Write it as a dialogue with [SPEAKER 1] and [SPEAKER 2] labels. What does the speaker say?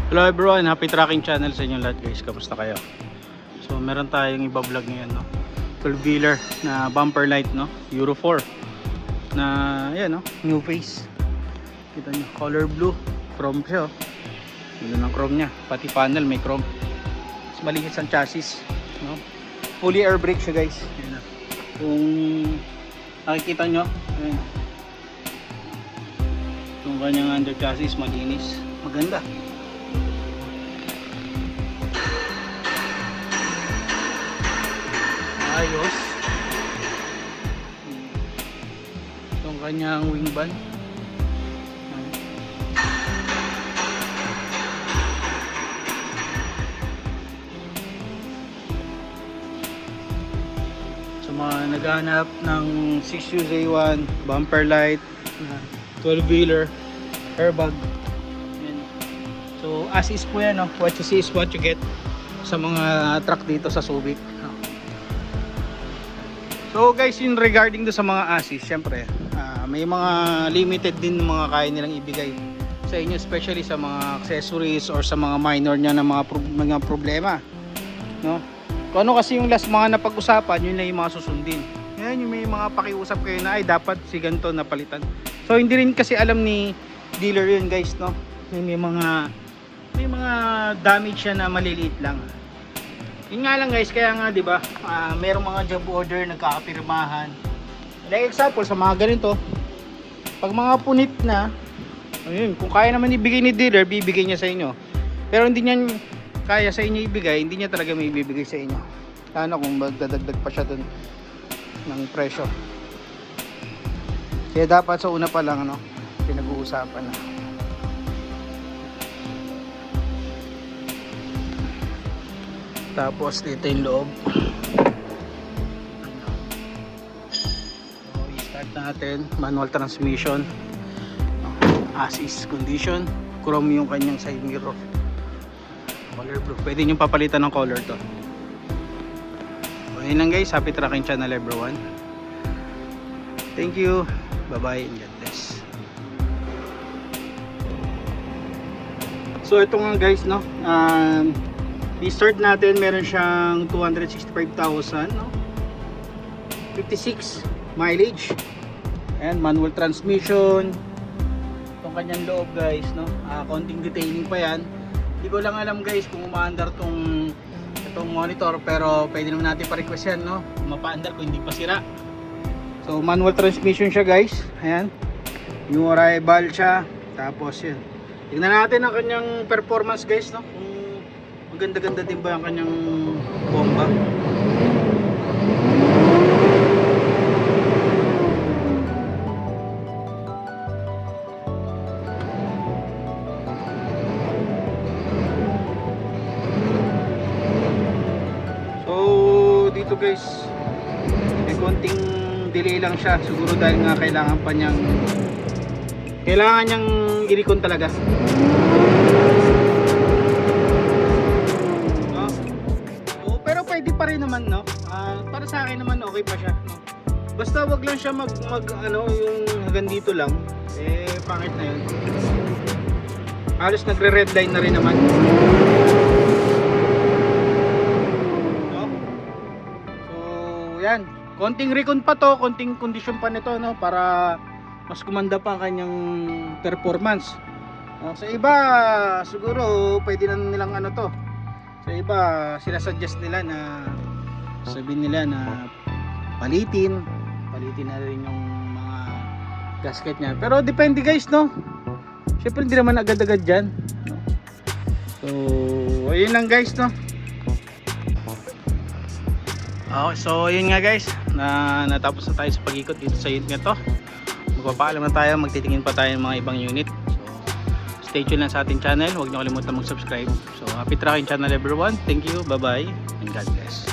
[SPEAKER 1] Hello everyone, happy tracking channel sa inyong lahat guys. Kamusta kayo? So meron tayong iba-vlog ngayon, no? 12-wheeler na bumper light, no? Euro 4 na yan, no? New face. Kita nyo, color blue, chrome siya, oh. Yun ang chrome nya, pati panel may chrome. Mas malinis ang chassis, no? Fully air brake siya guys. Yan, no? Kung nakikita nyo, ayan, yung kanyang under chassis malinis, maganda. Ayos. Itong kanyang wing band. So mga naghahanap ng 6UZ1 bumper light, 12-wheeler, airbag. Yan. So as is po yan, no? What you see is what you get sa mga truck dito sa Subic. So guys, yun regarding do sa mga ASIS, syempre may mga limited din mga kaya nilang ibigay sa inyo, especially sa mga accessories or sa mga minor niya na mga problema, no? Kung ano kasi yung last mga napag-usapan, yun na yung mga susundin. Yan yung may mga pakiusap kayo na ay dapat si ganito napalitan. So hindi rin kasi alam ni dealer yun guys, no? May mga damage siya na maliliit lang. Yun nga lang guys, kaya nga 'di ba, merong mga job order nagkakapirmahan. Like example sa mga ganito, pag mga punit na, ayun, kung kaya naman ibigay ni dealer, bibigay niya sa inyo. Pero hindi niya kaya sa inyo ibigay, hindi niya talaga may ibibigay sa inyo. Ano kung magdadagdag pa siya dun ng presyo. Kaya dapat sa una pa lang, ano, pinag-uusapan na. Tapos dito yung loob. So, i-start natin. Manual transmission. As is condition. Chrome yung kanyang side mirror. Color blue. Pwede nyo papalitan ng color to. So, yun lang guys. Happy tracking channel everyone. Thank you. Bye bye and God bless. So ito nga guys, no, i-start natin, meron siyang 265,000, no? 56 mileage and manual transmission. Itong kanyang loob guys, no, konting detailing pa yan. Hindi ko lang alam guys kung umaandar itong monitor, pero pwede naman natin pa-request yan, no, mapaandar kung hindi pa sira. So manual transmission siya guys. Ayan, new arrival siya. Tapos yun, tingnan natin ang kanyang performance guys, no, maganda-ganda din ba ang kanyang bomba. So dito guys, may konting delay lang siya, siguro dahil nga kailangan niyang i-recon talaga. Pwede pa rin naman, no? Para sa akin naman okay pa siya, no? Basta wag lang siya ano, yung hanggang dito lang, eh pangit na yun. Halos nagre-red line na rin naman, no? So yan, konting recon pa to, konting condition pa nito, no, para mas kumanda pa ang kanyang performance. Sa iba siguro pwede na nilang ano to. Sa iba, sinasuggest nila na sabihin nila na palitin na rin yung mga gasket niya. Pero depende guys, no? Syempre hindi naman agad-agad dyan, no? So, ayun lang guys, no? So ayun nga guys, natapos na tayo sa pag-ikot dito sa unit na to. Magpapaalam na tayo, magtitingin pa tayo ng mga ibang unit. Stay tuned lang sa ating channel. Huwag niyo kalimutan mag-subscribe. So happy tracking channel everyone. Thank you. Bye bye and God bless.